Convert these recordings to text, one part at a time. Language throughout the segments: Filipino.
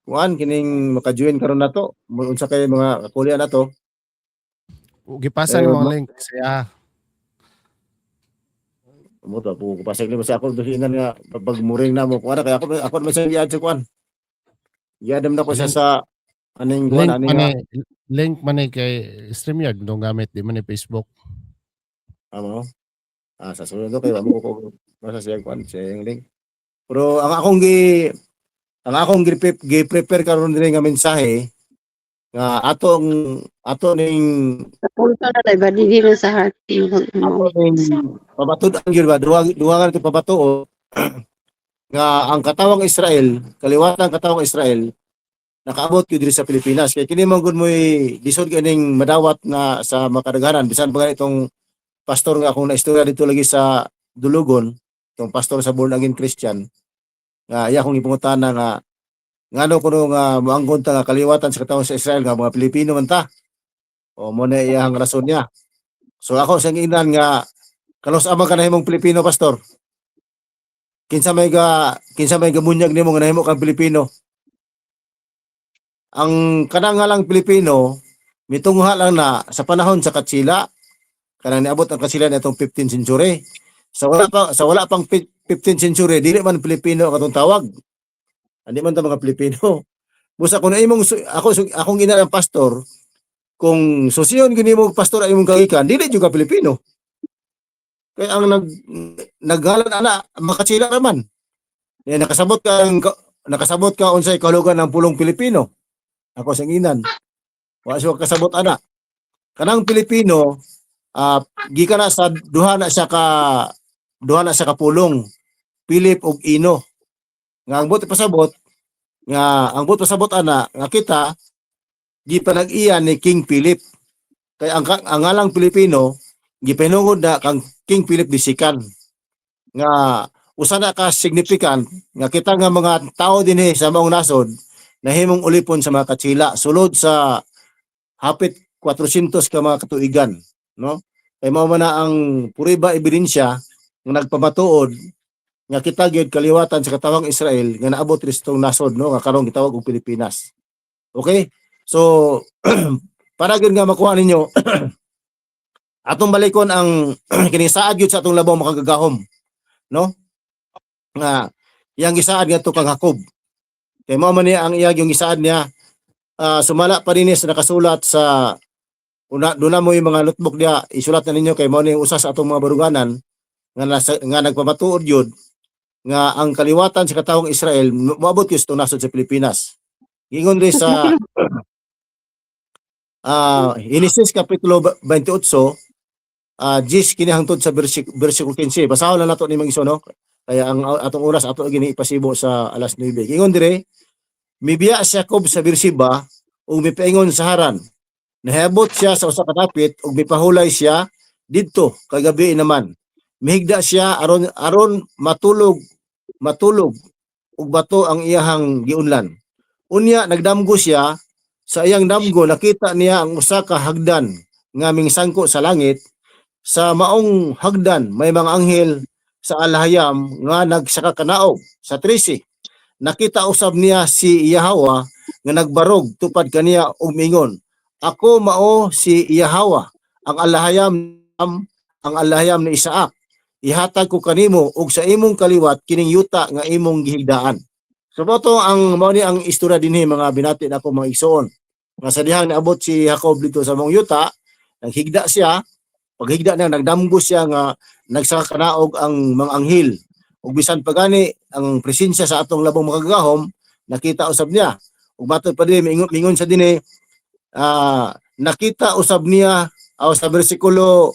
kuan kining maka-join karon nato unsa kay mga kakulya nato Gipasa eh ni mo ang link siya. mo to po pasig ni sa ako duhinan nga pag muring na mo kuan kay ako man sa iya kuan yadam na ko siya Link sa aning kuan link aning man eh, link man eh kay StreamYard dong gamit di man ni Facebook. amo sa sunod kay amo ko masa siya kuan siya yung link pero ang akong gi-prepare karon diri nga mensahe nga ato ning Napunta na tayo ba? Di man sa heart ato mo. ning pabatud-an gyud ba duha nga nato pabatuo nga ang katawang Israel kaliwatang katawang Israel nakaabot gyud diri sa Pilipinas kay kini man gud moy lisod kaning madawat nga sa makadaghanan bisan pa itong pastor nga akong naistorya dito lagi sa Dulugon itong pastor sa Born Again Christian nga iya akong ipungutana nga ngano kuno nga moanggon ta nga kaliwatan sa katawang sa Israel nga mga Pilipino man ta o mo na iyang rason niya so ako sa inan nga kalos amang kanahimong Pilipino pastor kinsa may gamunyag nimo nga nahimo kang Pilipino ang kanang nga lang Pilipino mitungha lang na sa panahon sa Katsila kanang niabot ang Katsila natong 15th century sa wala pang 15th century dili man Pilipino katong tawag hindi man ta mga Pilipino busa kun imong akong ina ang pastor kung susiyon gini mo pastor ay imong kagikan dili jud ka Pilipino kay ang naghalan ana makatsila raman nakasabot ka unsay kahulugan ng pulong Pilipino ako sa nginan wa siya kasabot ana kanang Pilipino gikan na sa duha na siya ka pulong Pilip ug Ino nga ang buot pasabot ana nga kita gipanag-iyan ni King Philip kay ang ngalang Pilipino gipanungod na kang King Philip II nga usa na ka significant nga kita nga mga tao dinhi sa maong nasod nahimong ulipon sa mga Katsila sulod sa hapit 400 ka mga katuigan no kay mao man na ang puriba ebidensya nga nagpamatuod nga kita gyud kaliwatan sa katawang Israel nga naabot ristong nasod no nga karon gitawag og Pilipinas okay so para gyud nga makuha ninyo atong balikon ang kinisaad gyud sa atong labaw makagagahom no nga iyang gisaad nga to kang Jacob kay mao man niya ang iyang yung gisaad niya sumala pa rin sa nakasulat sa doon na mo yung mga notebook niya isulat na ninyo kay mao ni usa sa atong mga baruganan nga nagpamatuod yun nga ang kaliwatan sa katawang Israel moabot gyud sa nasod sa Pilipinas ingon rin sa Genesis kapitulo 28 Gis kini hangtod sa bersikulo 15 basahon na nato ni mga iso no kaya ang atong oras ato gini ipasibo sa alas 9 ingon dire mibiya si Jacob sa Beersheba ug mipaingon sa Haran nahiabot siya sa usa ka dapit ug mipahulay siya didto kagabi naman mihigda siya aron matulog ug bato ang iyahang giunlan unya nagdamgo siya sa iyang damgo nakita niya ang usa ka hagdan nga mingsangko sa langit sa maong hagdan may mga anghel sa alhayam nga nagsaka kanaog sa 13 nakita usab niya si Yahweh nga nagbarog tupad kaniya ug mingon ako mao si Yahweh ang alhayam ni Isaak ihatag ko kanimo ug sa imong kaliwat kining yuta nga imong gihigdaan so boto ang mao ni ang istorya dinhi mga binati nako mga igsoon nga sa dihang naabot si Jacob dito sa mong yuta naghigda siya paghigda niya nagdamgo siya nga nagsaka kanaog ang mga anghel ug bisan pa gani ang presensya sa atong labong makagahom nakita usab niya ug matod pa dinhi mingon sa dinhi nakita usab niya sa bersikulo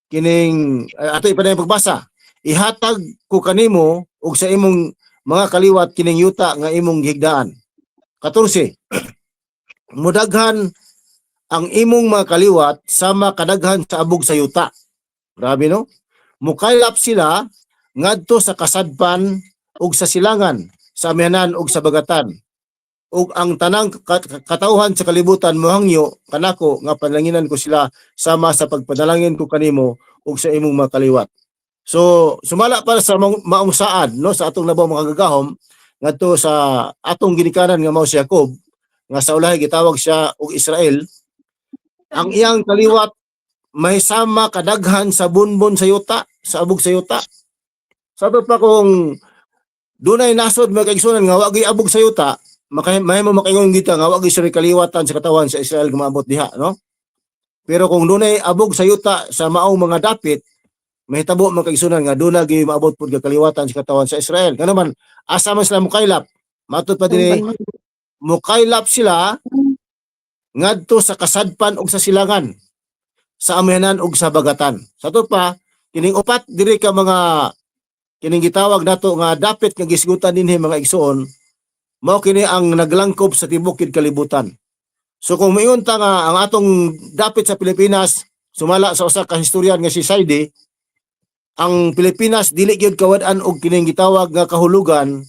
kining ato ipaday pagbasa ihatag ko kanimo ug sa imong mga kaliwat kining yuta nga imong gihigdaan 14 mudaghan ang imong mga kaliwat sama kadaghan sa abog sa yuta grabe no mukaylap sila ngadto sa kasadpan ug sa silangan sa amihanan ug sa bagatan ug ang tanang katawhan sa kalibutan mohangyo kanako nga panlanginan ko sila sama sa pagpadalangin ko kanimo ug sa imong mga kaliwat so sumala para sa maong saad no sa atong labaw mga gagahom ngadto sa atong ginikanan nga mao si Jacob nga sa ulahi gitawag siya og Israel. Ang iyang kaliwat mahisama kadaghan sa bunbon sa yuta, sa abog sa yuta. Sabi pa kung dunay nasod mga kaigsunan nga wa gyud abog sa yuta, mahimo makaingon kita nga wa gyud siya kaliwatan sa katawan sa Israel nga maabot diha, no? Pero kung dunay abog sa yuta sa maong mga dapit, mahitabo mga kaigsunan nga dunay gyud maabot pud nga kaliwatan sa katawan sa Israel. Nga naman asa man sila mukaylap, matud pa dinhi mukaylap sila ngadto sa kasadpan ug sa silangan, sa amihanan ug sa bagatan. Sa to pa kining upat diri ka mga kining gitawag nato nga dapit nga gisgutan dinhi mga igsoon, mao kini ang naglangkob sa tibuok kalibutan. So kung mayon ta nga ang atong dapit sa Pilipinas sumala sa usa ka historian nga si Saidi, ang Pilipinas dili gyud kawad-an og kining gitawag nga kahulugan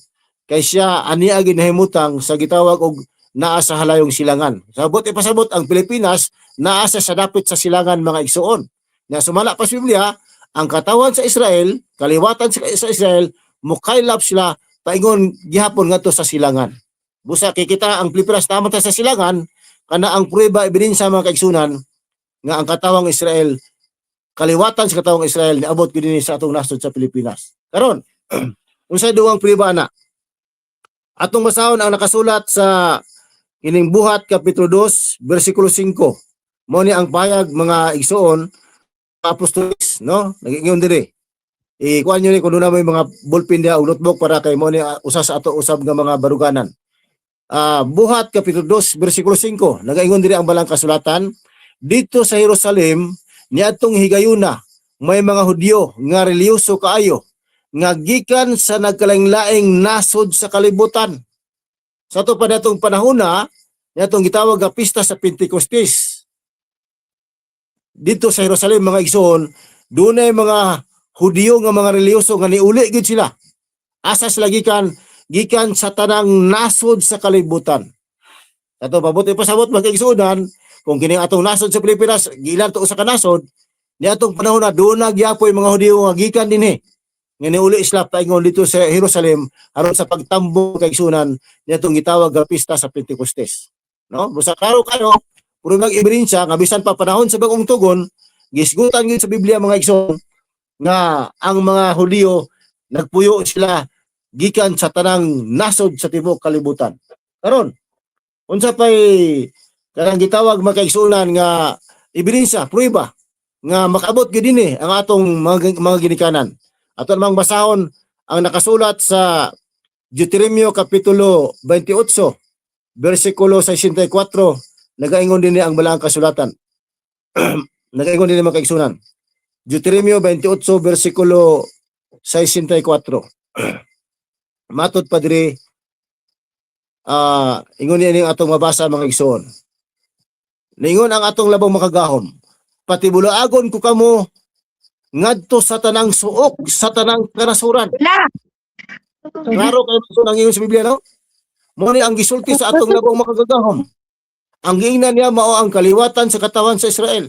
kay siya ania gyud nahimutang sa gitawag og naa sa halayong silangan. Sabot ipasabot ang Pilipinas naa sa dapit sa silangan mga igsoon. Nga sumala pa sa Biblia, ang katawan sa Israel, kaliwatan sa Israel, mukaylap sila paingon gihapon ngadto sa silangan. Busa kay kita ang Pilipinas tama ta sa silangan kana ang prueba ebidensya mga kaigsunan nga ang katawang Israel, kaliwatan sa katawang Israel niabot gid dinhi sa atong nasod sa Pilipinas. Karon, unsay duwang prueba ana? Atong basahon ang nakasulat sa kining Buhat Kapitulo 2 bersikulo 5. Mao ni ang payag mga igsoon apostolis, no? Nagingon diri. Kuan niyo ni kun na may mga ballpen dia ug notebook para kay mao ni usa sa ato usab nga mga baruganan. Buhat Kapitulo 2 bersikulo 5 nagaingon diri ang balang kasulatan, dito sa Jerusalem niadtong higayuna may mga Hudyo nga reliyoso kaayo nga gikan sa nagkalaing-laing nasod sa kalibutan. Sa to pa datong panahona, natong gitawag nga pista sa Pentecostes. Dito sa Jerusalem mga igsoon, dunay mga Hudyo nga mga reliyoso nga niuli gid sila. Asa sila gikan sa tanang nasod sa kalibutan. Ato pabuti pasabot mga igsoonan, kung kini atong nasod sa Pilipinas, gilan to usa ka nasod, ni atong panahon na doon nagyapoy mga Hudyo nga gikan dinhi. Nga niuli sila paingon dito sa Jerusalem aron sa pagtambo kay igsunan nitong gitawag nga pista sa Pentecostes. No? Busa klaro kayo, puro nag-ebidensya nga bisan pa panahon sa bagong tugon, gisgutan gyud sa Biblia mga igsoon nga ang mga Hudyo nagpuyo sila gikan sa tanang nasod sa tibuok kalibutan. Karon, unsa pay kanang gitawag mga kaigsunan nga ebidensya, prueba nga makaabot gyud dinhi ang atong mga ginikanan. Ato namang basahon ang nakasulat sa Deuteronomio Kapitulo 28, versikulo 64, nagaingon din ang balang kasulatan. Nagaingon din mga kaigsunan. Deuteronomio 28, versikulo 64. Matod pa diri, ingon niya atong mabasa mga igsoon. Ningon ang atong labang makagahom, patibulaagon ko kamo ngadto sa tanang suok, sa tanang kanasuran. Klaro kayo sa nangingon sa Biblia, no? Mo ni ang gisulti sa atong labang makagagahom. Ang giingnan niya mao ang kaliwatan sa katawan sa Israel.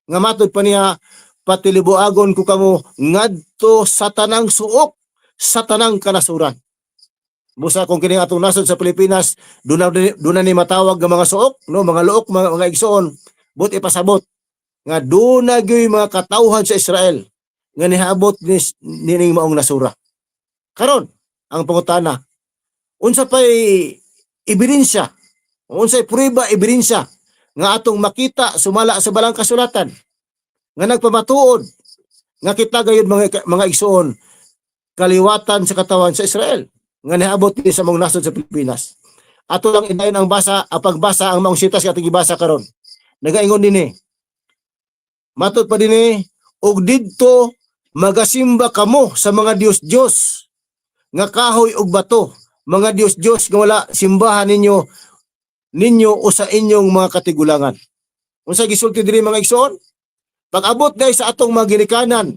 Nga matod pa niya, patilibuagon ko kamo ngadto sa tanang suok, sa tanang kanasuran. Busa kung kini atong nasod sa Pilipinas, doon ni matawag ng mga suok, no? Mga luok, mga igsoon, but ipasabot nga doon na mga katauhan sa Israel nga nihabot nining maong nasura. Karon ang pangutana, unsa pay ebidensya, unsay prueba ebidensya nga atong makita sumala sa balang kasulatan nga nagpamatuod nga kita gayud mga igsoon kaliwatan sa katawan sa Israel nga nihabot ni sa maong nasod sa Pilipinas. Ato lang inayon ang pagbasa ang maong sitas nga ating gibasa karon. Nagaingon dinhi, matod pa dinhi, og didto magasimba kamo sa mga Dios nga kahoy og bato, mga Dios nga wala simbahan ninyo o sa inyong mga katigulangan. Unsa gisulti diri mga igsoon? Pag-abot dai sa atong mga ginikanan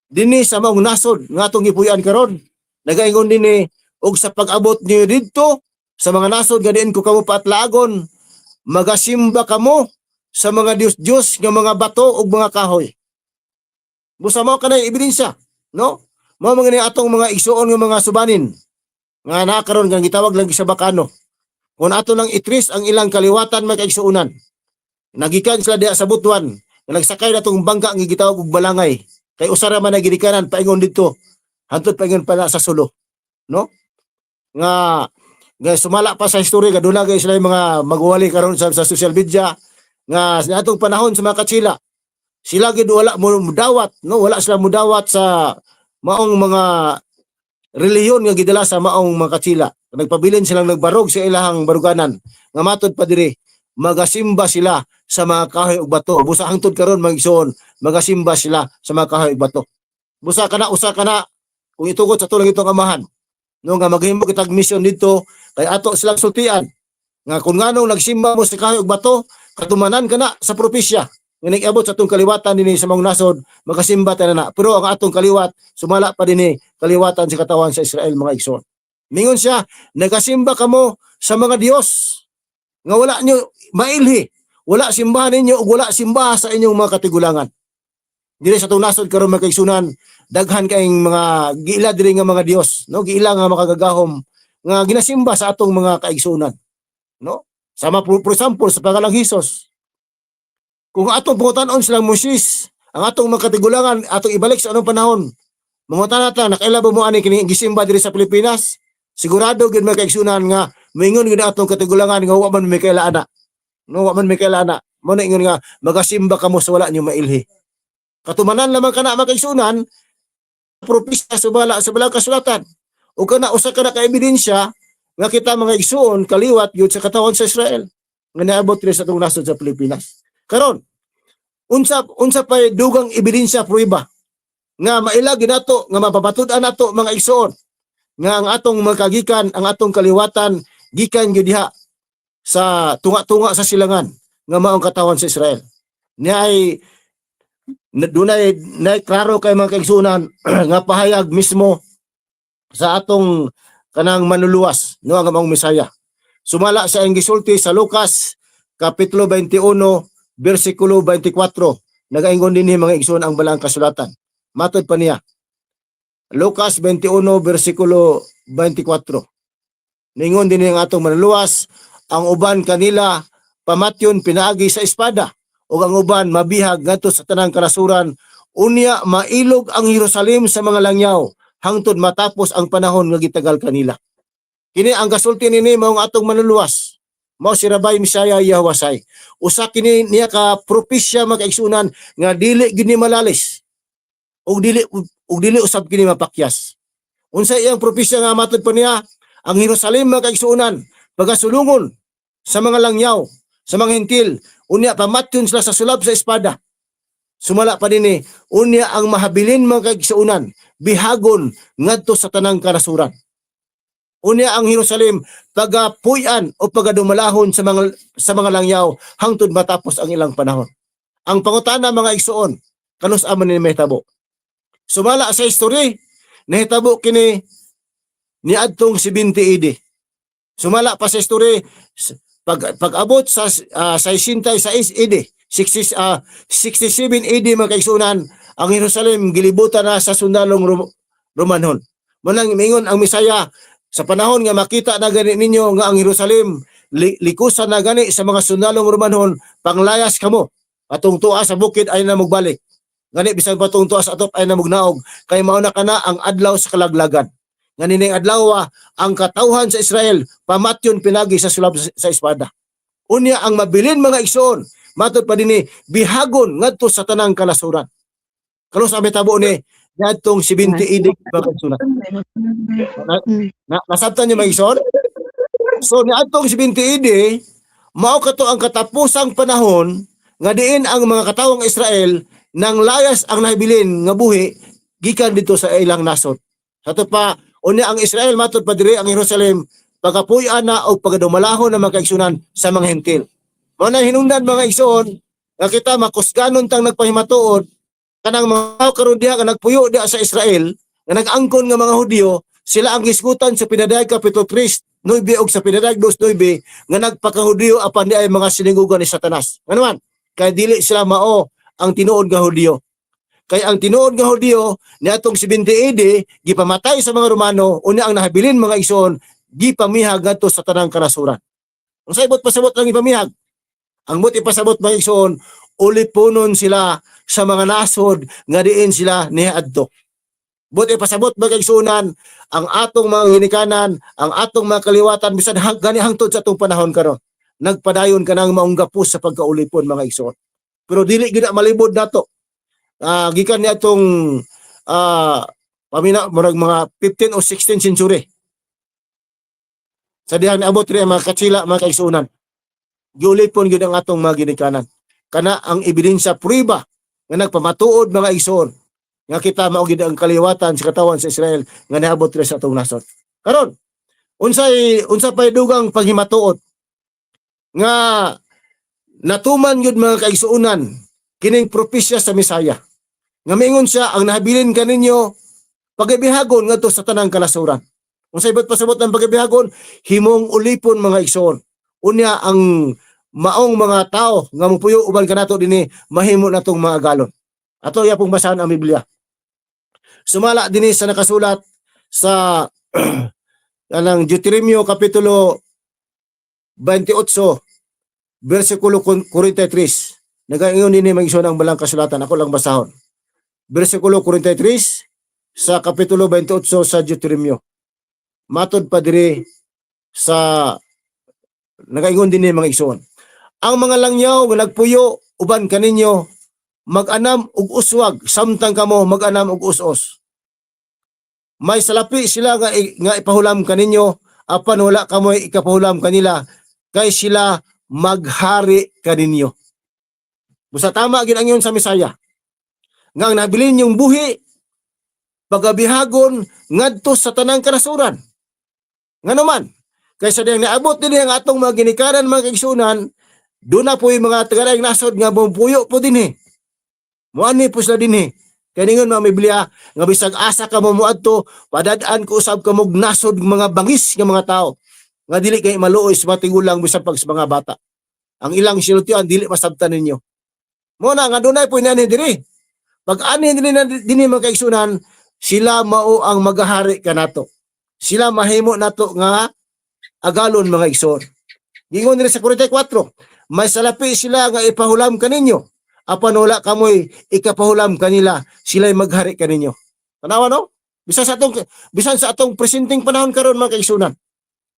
dinhi sa maong nasod nga atong gipuy-an karon, nagaingon dinhi og sa pag-abot niyo didto sa mga nasod nga diin ko kamo paatlagon, magasimba kamo sa mga Dios nga mga bato ug mga kahoy. Busa mao kanay ebidensya, no? Mao mga ni atong mga igsoon nga mga subanin nga nakaroon kang gitawag lang sa bakano. Kung ato lang itris ang ilang kaliwatan may kaigsuunan. Nagikan sila diha sa Butuan, nga nagsakay na tong bangka nga gitawag og balangay. Kay usara man na gidikanan paingon dito. Hantod paingon pa na sa Sulo, no? Nga sumala pa sa history kadula kay sila yung mga magwali karon sa social media nga sa atong panahon sa mga Katsila. Sila gid wala mo mudawat, no? Wala sila mudawat sa maong mga reliyon nga gidala sa maong mga Katsila. Nagpabilin silang nagbarog sa ilahang baruganan. Nga matod pa diri, magasimba sila sa mga kahoy ug bato. Busa hangtod karon magigsoon, magasimba sila sa mga kahoy ug bato. Busa kana usa kana kung itugot sa tulang itong amahan. No nga maghimo kitag mission dito kay ato silang sultian. Nga kung nganong nagsimba mo sa kahoy ug bato, katumanan kana sa propesya. Nga nag-abot sa atong kaliwatan dinhi sa mga nasod, magasimba ta na. Pero ang atong kaliwat sumala pa dinhi kaliwatan sa katawan sa Israel mga igsoon. Mingon siya, nagasimba kamo sa mga Dios nga wala nyo mailhi, wala simbahan ninyo ug wala simbaha sa inyong mga katigulangan. Dili sa atong nasod karon mga kaigsunan, daghan kayong mga giila diri nga mga Dios, no? Giila nga makagagahom nga ginasimba sa atong mga kaigsunan, no? Sama for example sa pangalang Hesus. Kung atong pangutan-on silang Moses, ang atong mga katigulangan atong ibalik sa anong panahon. Mangutan natin, nakaila ba mo ani kini gisimba diri sa Pilipinas? Sigurado gid mga kaigsunan nga moingon gid atong katigulangan nga wa man may kaila-ana. No, wa man may kaila-ana. Mo na ingon nga magasimba kamo sa wala niyo mailhi. Katumanan lamang kana mga kaigsunan, propesya subala sa balang kasulatan. O kana usa ka na ka ebidensya nga kita mga igsoon kaliwat gyud sa katawan sa Israel nga naabot diri sa atong nasod sa Pilipinas. Karon, unsa pa dugang ebidensya prueba nga mailagi nato nga mapapatud-an nato mga igsoon nga ang atong magkagikan, ang atong kaliwatan gikan gyud diha sa tunga-tunga sa silangan nga maong katawan sa Israel. Niay dunay klaro kay mga kaigsunan nga pahayag mismo sa atong kanang manluluwas, no, ang maong Mesaya. Sumala sa ang gisulti sa Lucas kapitulo 21 bersikulo 24. Nagaingon dinhi mga igsoon ang balang kasulatan. Matod pa niya. Lucas 21 bersikulo 24. Ningon dinhi ang atong manluluwas, ang uban kanila pamatyon pinaagi sa espada ug ang uban mabihag ngadto sa tanang kanasuran, unya mailog ang Jerusalem sa mga langyaw hangtod matapos ang panahon nga gitagal kanila. Kini ang gasulti nini mao ang atong manluluwas. Mao si Rabbi Misaya Yahwasay. Usa kini niya ka propesya mga kaigsunan nga dili gini malalis. Ug dili usab kini mapakyas. Unsa iyang propesya nga matod pa niya, ang Jerusalem mga kaigsunan pagasulungon sa mga langyaw, sa mga hentil, unya pamatyon sila sa sulab sa espada. Sumala pa dinhi, unya ang mahabilin mga kaigsunan bihagon ngadto sa tanang kanasuran. Unya ang Jerusalem pagapuy-an o pagadumalahon sa mga langyaw hangtod matapos ang ilang panahon. Ang pangutana mga igsuon, kanus man ni mahitabo. Sumala sa history, nahitabo kini niadtong 70 AD. Sumala pa sa history pag-abot sa 66 AD, 67 AD mga kaigsunan, ang Jerusalem gilibutan na sa sundalong Romanhon. Munang mingon ang Misaya, sa panahon nga makita na gani ninyo nga ang Jerusalem likusan na gani sa mga sundalong Romanhon, panglayas kamo. Atong tuwa sa bukid ay na magbalik. Gani bisan patong tuwa sa atop ay na magnaog, kay mao na kana ang adlaw sa kalaglagan. Nga nining adlaw ang katawhan sa Israel pamatyon pinagi sa sulab sa espada. Unya ang mabilin mga igsoon, matod pa dinhi bihagon ngadto sa tanang kanasuran. Kanos ang mitabo ni ngadtong 70 AD mga kaigsunan. Nasabtan niyo mga igsoon? So niadtong 70 AD, mao kato ang katapusang panahon nga diin ang mga katawang Israel nang layas ang nahibilin nga buhi gikan dito sa ilang nasod. Sato pa unya ang Israel matod pa diri ang Jerusalem pagapuy-an na o pagadumalahon ng mga kaigsunan sa mga hentil. Mao na hinungdan mga igsoon nga kita makusganon tang nagpahimatuod kanang mga karon diha nga nagpuyo diha sa Israel nga nag-angkon nga mga Hudyo, sila ang gisgutan sa Pinadayag kapitulo 3 9 og sa Pinadayag 2:9 nga nagpakahudyo apan di ay mga sinigugan ni Satanas. Nga naman, kay dili sila mao ang tinuod nga Hudyo. Kay ang tinuod nga Hudiyo niadtong 70 AD gipamatay sa mga Romano, unya ang nahabilin mga igsoon gipamihag ngadto sa tanang kanasuran. Unsay ibot pasabot lang ipamihag? Ang buti pasabot mga igsoon, uliponon sila sa mga nasod nga diin sila niadto. Buti pasabot mga igsunan, ang atong mga hinikanan, ang atong mga kaliwatan bisan gani hangtod sa atong panahon karon. Nagpadayon ka ng maong gapos sa pagkaulipon mga igsoon. Pero dili gid malibod nato. Gikan ni atong murag mga 15 o 16 century. Sa dihang naabot rin mga katsila, mga kaigsunan. Giulipon gyud ang atong mga ginikanan. Kana ang ebidensya prueba nga nagpamatuod mga igsoon nga kita mao gid ang kaliwatan sa katawan sa Israel nga naabot rin sa atong nasod. Karon, unsa pay dugang paghimatuod nga natuman gyud mga kaigsuonan kining propesya sa Misaya. Nga mingon siya, ang nahabilin kaninyo pagabihagon ngadto sa tanang kanasuran. Unsay ibot pasabot ng pagabihagon? Himong ulipon mga igsoon. Unya ang maong mga tao nga mupuyo uban kanato dinhi mahimo natong mga galon. Ato ya pong basahan ang Biblia. Sumala dinhi sa nakasulat sa anang Deuteronomio kapitulo 28 bersikulo 43. Nagaingon dinhi mag-igsoon ang balang kasulatan. Ako lang basahon. Bersikulo 43 sa kapitulo 28 sa Deuteronomio. Matod pa diri sa nagaingon dinhi mga igsoon. Ang mga langyaw nga nagpuyo uban kaninyo mag-anam og uswag samtang kamo mag-anam og us-os. May salapi sila nga ipahulam kaninyo apan wala kamo ikapahulam kanila kay sila maghari kaninyo. Busa tama gid ang yun sa Misaya. Nga ang nabilin yung buhi pagabihagon ngadto sa tanang kanasuran. Nga naman, kaysa diyang naabot din ang atong mga ginikanan mga kaigsunan, doon na po yung mga tagarayang nasod nga bumpuyo po din eh. Muani po sila din eh. Kaya ningon mga Biblia, nga bisag asa ka mo muadto, padadaan ko usab ka mog nasod mga bangis nga mga tao. Nga dili kay maluoy sa matigulang bisag pag sa mga bata. Ang ilang sinultian dili masabtan ninyo. Muna nga doon na po inani diri. Pag ani din mga kaigsunan, sila mao ang magahari kanato. Sila mahimo nato nga agalon mga igsoon. Gingon nila sa 44, may salapi sila nga ipahulam kaninyo. Apan wala kamoy ikapahulam kanila, sila'y maghari kaninyo. Tanawa no? Bisan sa atong presenting panahon karon mga kaigsunan.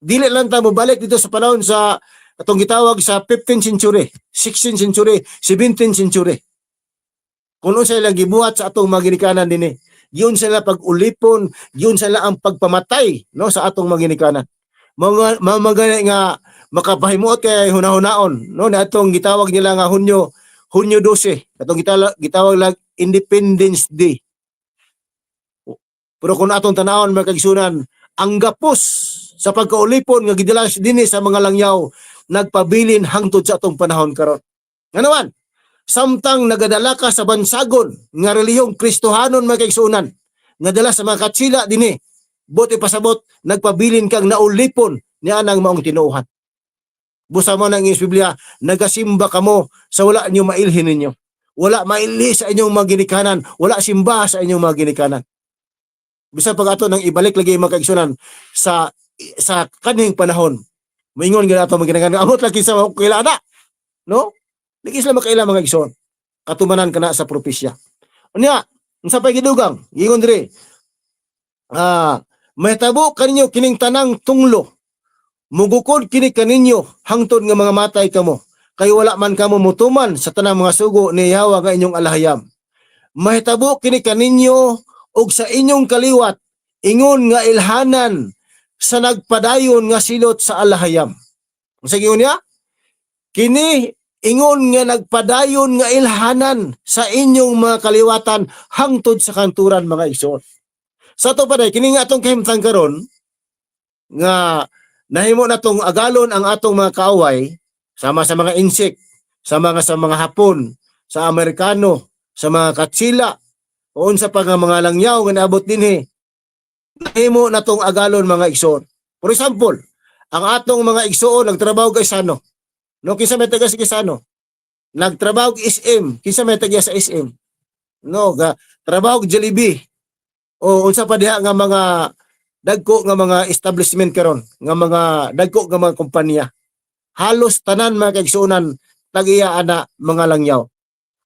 Dili lang ta mo balik dito sa panahon sa atong gitawag sa 15th century, 16th century, 17th century. Kuno sila gibuhat sa atong mga ginikanan dinhi. Yun sila pag-ulipon, yun sila ang pagpamatay no sa atong mga ginikanan. Mga nga makapahimuot kay hunahunaon no na atong gitawag nila nga Hunyo 12. Atong gitawag lang Independence Day. Pero kung atong tanawon mga kaigsunan, ang gapos sa pagkaulipon nga gidala dinhi sa mga langyaw nagpabilin hangtod sa atong panahon karon. Nga naman, samtang nagadala ka sa bansagon nga relihiyong Kristohanon mga kaigsunan, nga dala sa mga katsila dinhi, buti pasabot nagpabilin kang naulipon niya nang maong tinuuhan. Busa mo nang Biblia, nagasimba kamo sa wala niyo mailhin ninyo. Wala mailhi sa inyong mga ginikanan, wala simba sa inyong mga ginikanan. Bisa pag ato nang ibalik lagi mga kaigsunan sa kaning panahon. Moingon gyud ato mga ginikanan, amot lagi sa kailana. No? Dili sila makaila mga igsoon. Katumanan kana sa propesya. Unya, unsa pay gidugang? Gingon diri. Mahitabo kaninyo kining tanang tunglo. Mugukod kini kaninyo hangtod nga mga matay kamo. Kay wala man kamo mutuman sa tanang mga sugo ni Yahweh nga inyong alahayam. Mahitabo kini kaninyo og sa inyong kaliwat ingon nga ilhanan sa nagpadayon nga silot sa alahayam. Unsa gingon niya? Kini ingon nga nagpadayon nga ilhanan sa inyong mga kaliwatan hangtod sa kanturan mga igsoon. Sa to paday kini nga atong kahimtang karon nga nahimo natong agalon ang atong mga kaaway sama sa mga insect, sa mga Hapon, sa Amerikano, sa mga Katsila, o unsa pa nga mga langyaw nga naabot dinhi. Nahimo natong agalon mga igsoon. For example, ang atong mga igsoon nagtrabaho kay Sano. No, kinsa may taga sa Kisano? Nagtrabaho kay SM, kinsa may taga sa SM? No, trabaho og Jollibee o unsa pa diha nga mga dagko nga mga establishment karon, nga mga dagko nga mga kompanya. Halos tanan mga kaigsuonan tag-iya ana mga langyaw.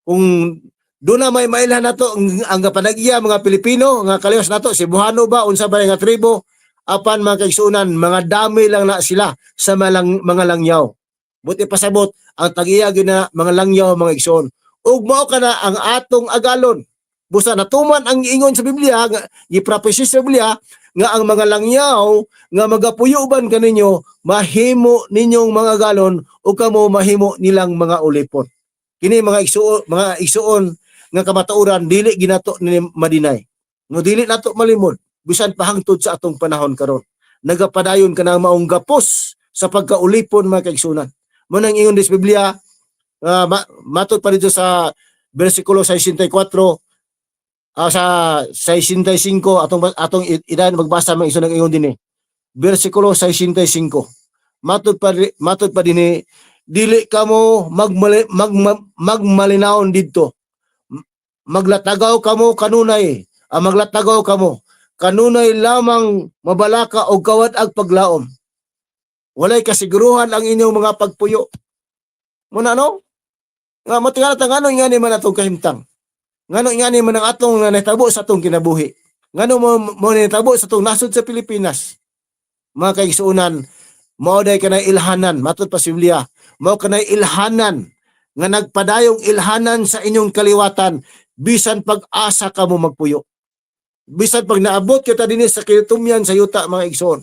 Kung doon na may mailhan nato ang panag-iya mga Pilipino nga kalihos nato Cebuano ba unsa ba nga tribo apan mga kaigsuonan mga dami lang na sila sa mga langyaw. Buti pasabot ang tag-iya gyud na mga langyaw mga igsoon. Ug mao kana ang atong agalon. Busa natuman ang ingon sa Biblia nga giprophesy sa Biblia nga ang mga langyaw nga magapuyuban kaninyo mahimo ninyong mga galon o kamo mahimo nilang mga ulipon. Kini mga igsuon nga kamatuoran dili ginato ni madinay. No dili nato malimod bisan pahangtod sa atong panahon karon. Nagapadayon ka na maong gapos sa pagkaulipon mga kaigsunan. Mo nang ingon sa Biblia matod pa dito sa bersikulo 64 sa 65 atong idan magbasa mga igsuon ingon dinhi. Bersikulo 65. Matod pa dinhi dili kamo magmalinawon didto. Maglatagaw kamo kanunay. Maglatagaw kamo kanunay lamang mabalaka og kawad ag paglaom. Walay kasiguruhan ang inyong mga pagpuyo. Muna no? Nga matingalat ang ano nga ni man atong kahimtang. Ngano nga ni man ang atong nahitabo sa atong kinabuhi. Ngano mo nahitabo sa atong nasod sa Pilipinas. Mga kaigsuonan, mao day kanay ilhanan matud pa sa Biblia. Mao kanay ilhanan nga nagpadayong ilhanan sa inyong kaliwatan bisan pag-asa kamo magpuyo. Bisan pag naabot kita dinhi sa kitumyan sa yuta mga igsoon.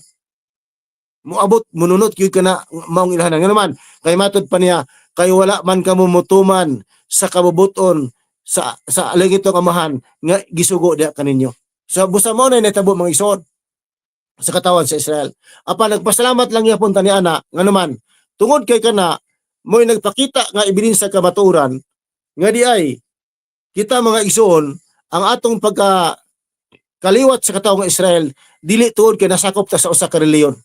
Moabot mununot gyud kana maong ilhanan. Nga naman kay matud pa niya kay wala man kamo mutuman sa kabubuton sa alingitong amahan nga gisugo diha kaninyo. So busa mo na natabo mga igsoon sa katawan sa Israel. Apa nagpasalamat lang niya punta ni ana nga naman tungod kay kana mo'y nagpakita nga ebidensya kamatuoran nga di ay kita mga igsoon ang atong pagka kaliwat sa katawang Israel dili tuod kay nasakop ta sa usa ka reliyon.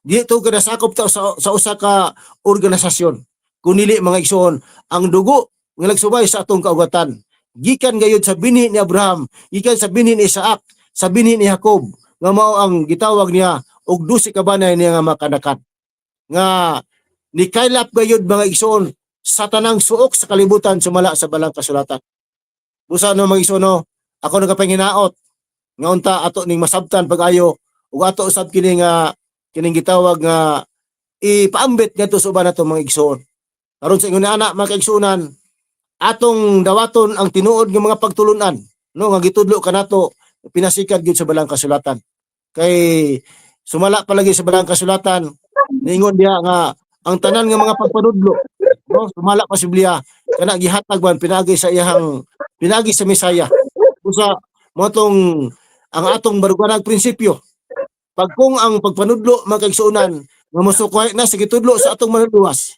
Dili tuod kay nasakop ta sa usa ka organisasyon. Kunili mga igsoon ang dugo nga nagsubay sa atong kaugatan gikan gayud sa binhi ni Abraham, gikan sa binhi ni Isaac, sa binhi ni Jacob nga mao ang gitawag niya og 12 ka banay niya nga makanakan. Nga ni kaylap gayud mga igsoon sa tanang suok sa kalibutan sumala sa balang kasulatan. Busa no mga igsoon no, ako nagapanginaot nga unta ato ning masabtan pag-ayo ug ato usab kini nga kining gitawag nga ipaambit ngadto sa uban nato mga igsoon. Aron sa ingon ana mga kaigsuonan, atong dawaton ang tinuod nga mga pagtulunan no nga gitudlo kanato pinasikad gyud sa balang kasulatan. Kay sumala palagi sa balang kasulatan ningon diha nga ang tanan nga mga pagpanudlo no sumala pa sa Biblia kana gihatag man pinagi sa Mesaya. Usa mo tong ang atong baruganag prinsipyo. Pag kung ang pagpanudlo mga kaigsuonan nga mosukoy na sa gitudlo sa atong manluwas.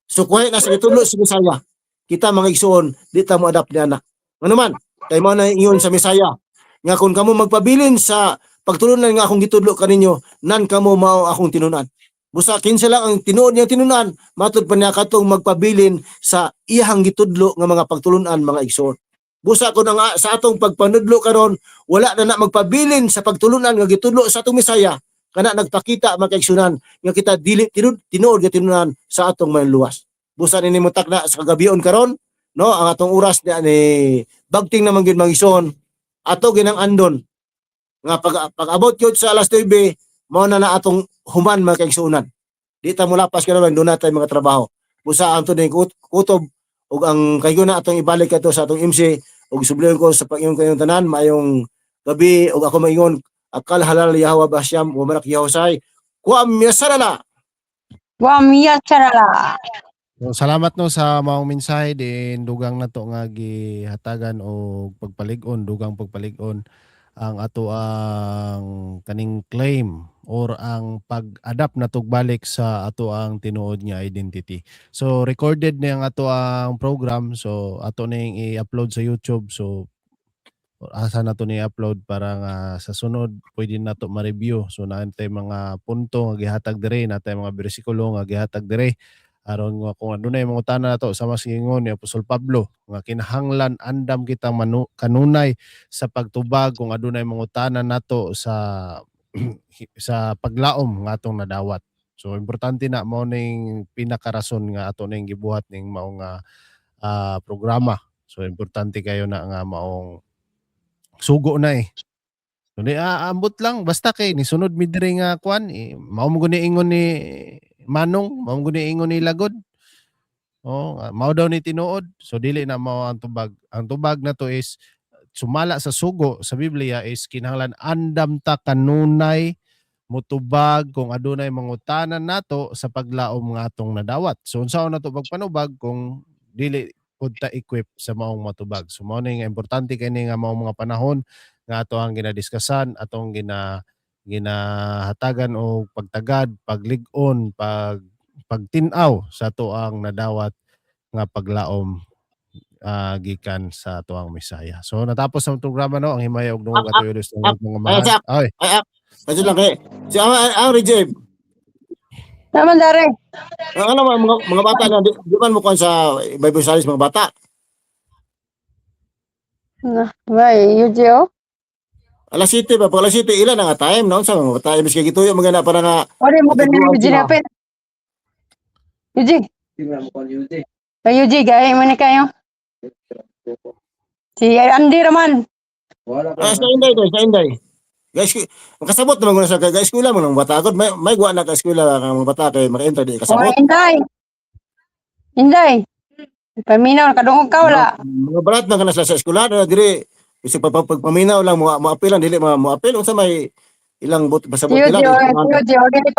Sukoy na sa gitudlo sa Mesaya. Kita mga igsoon di ta mo adapt ni anak. Ano man kay mao na ingon sa Mesaya nga kung kamo magpabilin sa pagtulunan nga akong gitudlo kaninyo nan kamo mao akong tinunan. Busa kinsa lang ang tinuod niya tinunan matud pa niya katong magpabilin sa iyang gitudlo nga mga pagtulunan mga igsoon. Busa ko nga sa atong pagpanudlo karon wala na magpabilin sa pagtulunan nga gitudlo sa atong Mesaya kana nagpakita mga kaigsunan nga kita dili tinuod nga tinunan sa atong manluwas. Busa ni mutak na sa kagabion karon no ang atong oras ni bagting naman gyud mga igsoon ato ginang andon nga pag-abot gyud sa alas 9 mao na atong human mga kaigsunan. Di ta mulapas karon doon natay mga trabaho. Busa ang tuning kutob ug ang kayguna atong ibalik kadto sa atong MC ug subliyon ko sa Panginoon kayong tanan mayong gabi ug ako maingon akal halal Yahwa Basyam wa marak Yahusay kuam yasarala. Wamiya charala. So, salamat no sa maong mensahe din dugang nato nga gihatagan og pagpalig-on, dugang pagpalig-on ang ato ang kaning claim or ang pag-adapt natog balik sa ato ang tinuod nga identity. So recorded na ang ato ang program, so ato ning i-upload sa YouTube. So asa na to ni upload para nga sa sunod pwede na to ma-review. So naantay mga punto nga gihatag dire, natay mga bersikulo nga gihatag dire aron nga kung adunay mangutana nato sa mas giingon ni Apostol Pablo nga kinahanglan andam kita kanunay sa pagtubag kung adunay mangutana nato sa sa paglaom nga atong nadawat. So importante na mao ning pinakarason nga ato ning gibuhat ning mao nga programa. So importante kayo na nga maong sugo na eh. So di aambot lang basta kay ni sunod mi diri nga kwan mao mo guni ingon ni Manong, mao mo guni ingon ni Lagod. Oh, mao daw ni tinuod. So dili na mao ang tubag. Ang tubag na to is sumala sa sugo sa Biblia is kinahanglan andam ta kanunay mutubag kung adunay mangutanan nato sa paglaom nga atong nadawat. So unsaon nato pagpanubag kung dili pud ta equip sa maong matubag. So mao ni nga importante kini nga maong mga panahon nga ato ang ginadiskusan, atong ginahatagan og pagtagad, paglig-on, pagtin-aw sa ato ang nadawat nga paglaom gikan sa ato ang Misaya. So natapos ang programa no ang himaya og dungog ato Ilos ng mga mahal. Ay, Kasi lang kay si ang reject. Naman dari. Ang ano mga bata na di man mo kon sa Bible studies mga bata. Vai, Eugeo. Alas 7 ba? Pag alas 7 ilan ang time no sa mga bata ibig kay gituyo mga na para na Ore mo ba ni Eugene apit? Eugene. Ay, Eugene, gaya mo na kayo. Si Andy raman. sa Inday. Guys, makasabot naman ko na sa eskwela mo ng bata agad may guwa na ka eskwela ang mga bata kay maka-enter di Oh, kasabot. Inday. Paminaw kadungog ka wala. Mga barat na kana sa eskwela na diri isip pagpaminaw lang mo apil lang dili mo apil unsa may ilang pasabot nila. Eugene,